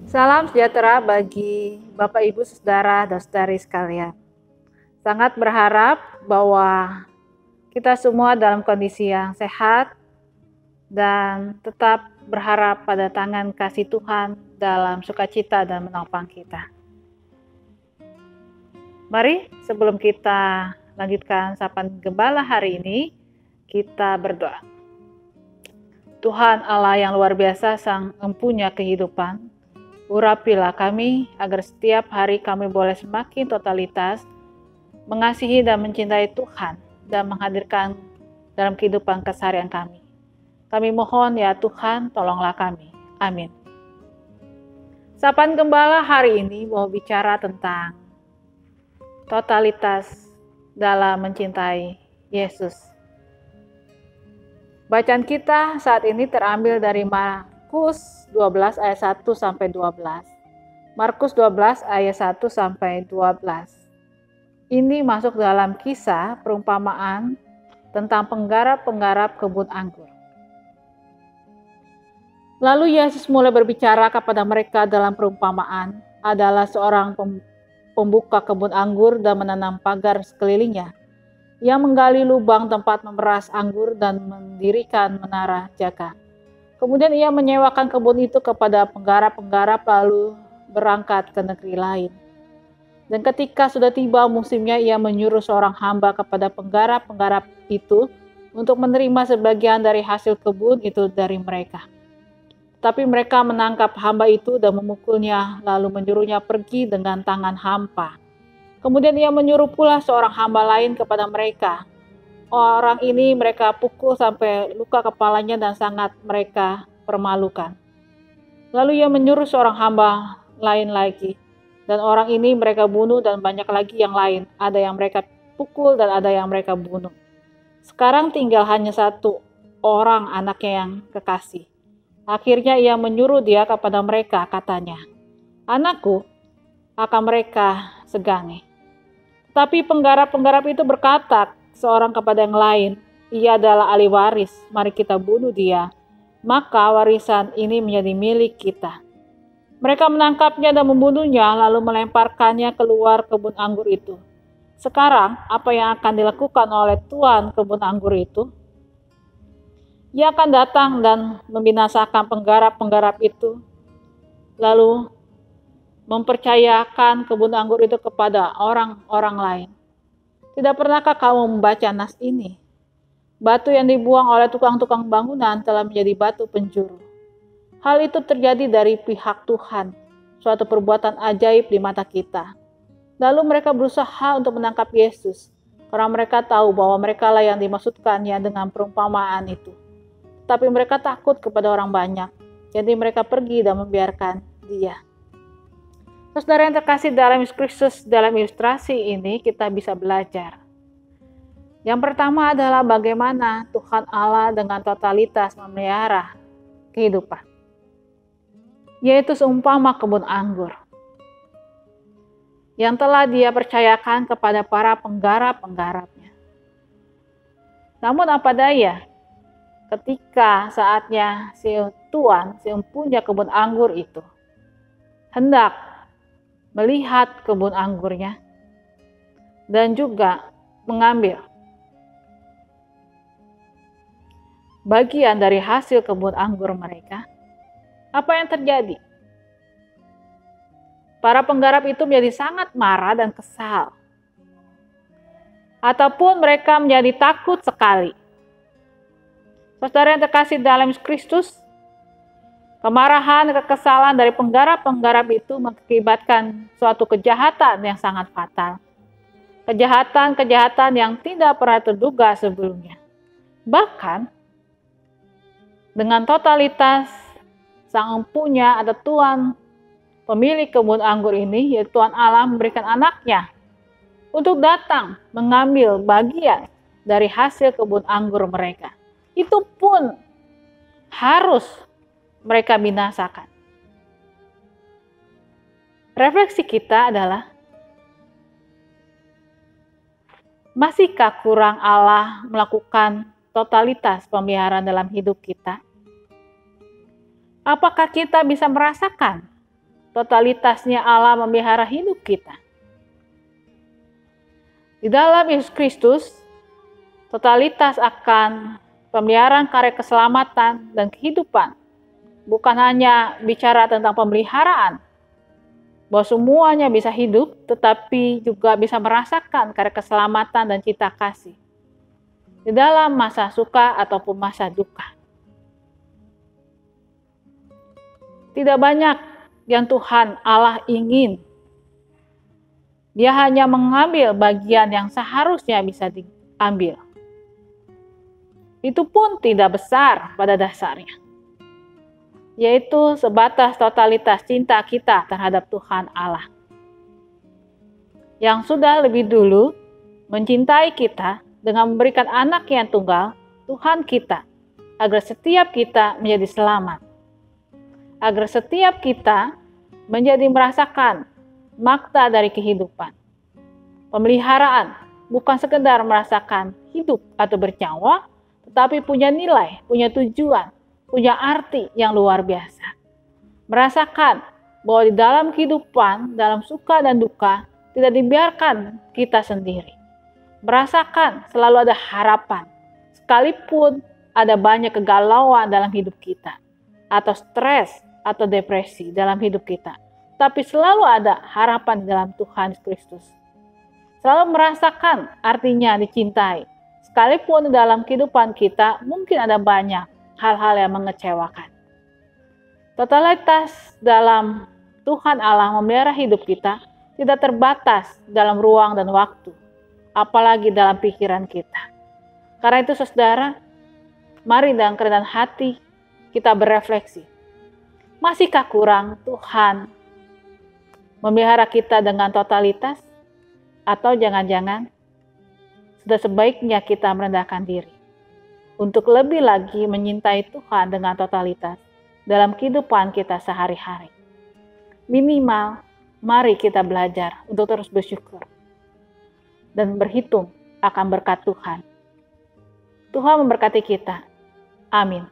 Salam sejahtera bagi Bapak, Ibu, Saudara, dan Saudari sekalian. Sangat berharap bahwa kita semua dalam kondisi yang sehat dan tetap berharap pada tangan kasih Tuhan dalam sukacita dan menopang kita. Mari sebelum kita lanjutkan sapaan gembala hari ini, kita berdoa. Tuhan Allah yang luar biasa, Sang Empunya kehidupan, urapilah kami agar setiap hari kami boleh semakin totalitas mengasihi dan mencintai Tuhan dan menghadirkan dalam kehidupan keseharian kami. Kami mohon ya Tuhan, tolonglah kami. Amin. Sapaan Gembala hari ini mau bicara tentang totalitas dalam mencintai Yesus. Bacaan kita saat ini terambil dari Markus 12 ayat 1 sampai 12. Markus 12 ayat 1 sampai 12. Ini masuk dalam kisah perumpamaan tentang penggarap-penggarap kebun anggur. Lalu Yesus mulai berbicara kepada mereka dalam perumpamaan, adalah seorang pembuka kebun anggur dan menanam pagar sekelilingnya, yang menggali lubang tempat memeras anggur dan mendirikan menara jaga. Kemudian ia menyewakan kebun itu kepada penggarap-penggarap lalu berangkat ke negeri lain. Dan ketika sudah tiba musimnya, ia menyuruh seorang hamba kepada penggarap-penggarap itu untuk menerima sebagian dari hasil kebun itu dari mereka. Tapi mereka menangkap hamba itu dan memukulnya, lalu menyuruhnya pergi dengan tangan hampa. Kemudian ia menyuruh pula seorang hamba lain kepada mereka. Orang ini mereka pukul sampai luka kepalanya dan sangat mereka permalukan. Lalu ia menyuruh seorang hamba lain lagi. Dan orang ini mereka bunuh dan banyak lagi yang lain. Ada yang mereka pukul dan ada yang mereka bunuh. Sekarang tinggal hanya satu orang anaknya yang kekasih. Akhirnya ia menyuruh dia kepada mereka, katanya, "Anakku akan mereka segangi." Tapi penggarap-penggarap itu berkata seorang kepada yang lain, "Ia adalah ahli waris, mari kita bunuh dia, maka warisan ini menjadi milik kita." Mereka menangkapnya dan membunuhnya, lalu melemparkannya keluar kebun anggur itu. Sekarang, apa yang akan dilakukan oleh tuan kebun anggur itu? Ia akan datang dan membinasakan penggarap-penggarap itu, lalu mempercayakan kebun anggur itu kepada orang-orang lain. Tidak pernahkah kamu membaca nas ini? Batu yang dibuang oleh tukang-tukang bangunan telah menjadi batu penjuru. Hal itu terjadi dari pihak Tuhan, suatu perbuatan ajaib di mata kita. Lalu mereka berusaha untuk menangkap Yesus, karena mereka tahu bahwa merekalah yang dimaksudkannya dengan perumpamaan itu. Tapi mereka takut kepada orang banyak, jadi mereka pergi dan membiarkan dia. Saudara yang terkasih dalam Yesus Kristus, dalam ilustrasi ini kita bisa belajar. Yang pertama adalah bagaimana Tuhan Allah dengan totalitas memelihara kehidupan. Yaitu seumpama kebun anggur yang telah dia percayakan kepada para penggarap-penggarapnya. Namun apa daya, ketika saatnya si tuan, si empunya kebun anggur itu hendak melihat kebun anggurnya dan juga mengambil bagian dari hasil kebun anggur mereka, apa yang terjadi? Para penggarap itu menjadi sangat marah dan kesal, ataupun mereka menjadi takut sekali. Saudara yang terkasih dalam Kristus, kemarahan, kekesalan dari penggarap-penggarap itu mengakibatkan suatu kejahatan yang sangat fatal. Kejahatan-kejahatan yang tidak pernah terduga sebelumnya. Bahkan, dengan totalitas sang empunya atau tuan pemilik kebun anggur ini, yaitu Tuhan Allah, memberikan anaknya untuk datang mengambil bagian dari hasil kebun anggur mereka. Itu pun harus mereka binasakan. Refleksi kita adalah, masihkah kurang Allah melakukan totalitas pemeliharaan dalam hidup kita? Apakah kita bisa merasakan totalitasnya Allah memelihara hidup kita. Di dalam Yesus Kristus, totalitas akan pemeliharaan karya keselamatan dan kehidupan bukan hanya bicara tentang pemeliharaan, bahwa semuanya bisa hidup, tetapi juga bisa merasakan karya keselamatan dan cita kasih di dalam masa suka ataupun masa duka. Tidak banyak yang Tuhan Allah ingin. Dia hanya mengambil bagian yang seharusnya bisa diambil. Itu pun tidak besar pada dasarnya, yaitu sebatas totalitas cinta kita terhadap Tuhan Allah, yang sudah lebih dulu mencintai kita dengan memberikan anak yang tunggal, Tuhan kita, agar setiap kita menjadi selamat, agar setiap kita menjadi merasakan makna dari kehidupan. Pemeliharaan bukan sekedar merasakan hidup atau bernyawa, tetapi punya nilai, punya tujuan, punya arti yang luar biasa. Merasakan bahwa di dalam kehidupan, dalam suka dan duka, tidak dibiarkan kita sendiri. Merasakan selalu ada harapan, sekalipun ada banyak kegalauan dalam hidup kita, atau stres, atau depresi dalam hidup kita. Tapi selalu ada harapan di dalam Tuhan Kristus. Selalu merasakan artinya dicintai, sekalipun dalam kehidupan kita mungkin ada banyak hal-hal yang mengecewakan. Totalitas dalam Tuhan Allah memelihara hidup kita tidak terbatas dalam ruang dan waktu, apalagi dalam pikiran kita. Karena itu saudara, mari dengan kerendahan hati kita berefleksi. Masihkah kurang Tuhan memelihara kita dengan totalitas? Atau jangan-jangan sudah sebaiknya kita merendahkan diri untuk lebih lagi menyintai Tuhan dengan totalitas dalam kehidupan kita sehari-hari. Minimal, mari kita belajar untuk terus bersyukur dan berhitung akan berkat Tuhan. Tuhan memberkati kita. Amin.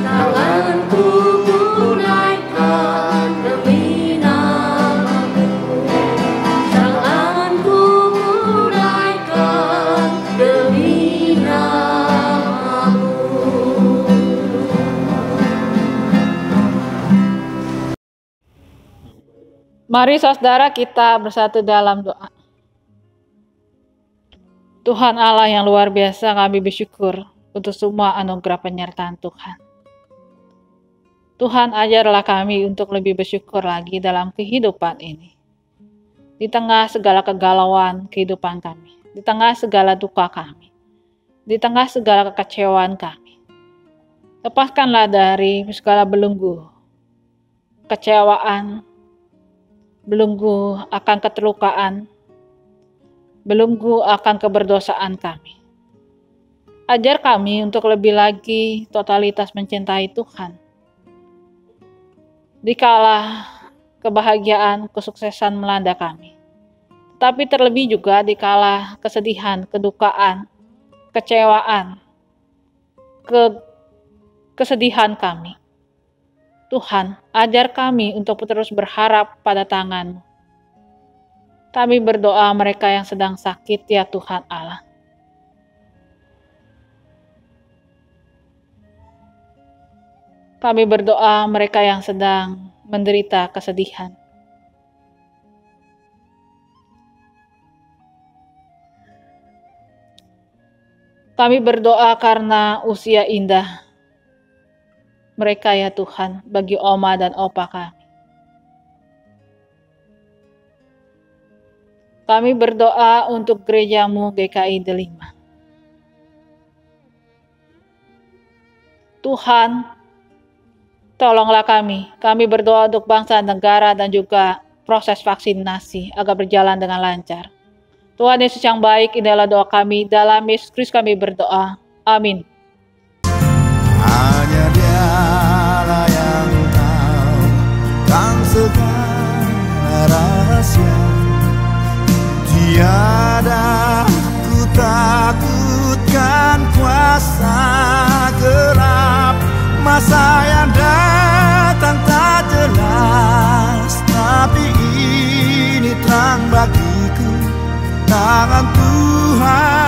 Tanganku tunaikan demi Mari saudara kita bersatu dalam doa. Tuhan Allah yang luar biasa, kami bersyukur untuk semua anugerah penyertaan Tuhan. Tuhan, ajarlah kami untuk lebih bersyukur lagi dalam kehidupan ini. Di tengah segala kegalauan kehidupan kami, di tengah segala duka kami, di tengah segala kekecewaan kami. Lepaskanlah dari segala belenggu, kekecewaan, belenggu akan keterlukaan, belenggu akan keberdosaan kami. Ajar kami untuk lebih lagi totalitas mencintai Tuhan. Dikala kebahagiaan, kesuksesan melanda kami, tapi terlebih juga dikala kesedihan, kedukaan, kecewaan, kesedihan kami. Tuhan, ajar kami untuk terus berharap pada tangan-Mu. Kami berdoa mereka yang sedang sakit, ya Tuhan Allah. Kami berdoa mereka yang sedang menderita kesedihan. Kami berdoa karena usia indah mereka, ya Tuhan, bagi oma dan opa kami. Kami berdoa untuk gereja-Mu GKI Delima. Tuhan, tolonglah kami. Kami berdoa untuk bangsa, negara, dan juga proses vaksinasi agar berjalan dengan lancar. Tuhan Yesus yang baik, inilah doa kami. Dalam Yesus Kristus kami berdoa. Amin. Hanya Dialah yang tahu kan segala rahasia. Tiada ku takutkan kuasa gelap, masa yang datang tak jelas, tapi ini terang bagiku, tangan Tuhan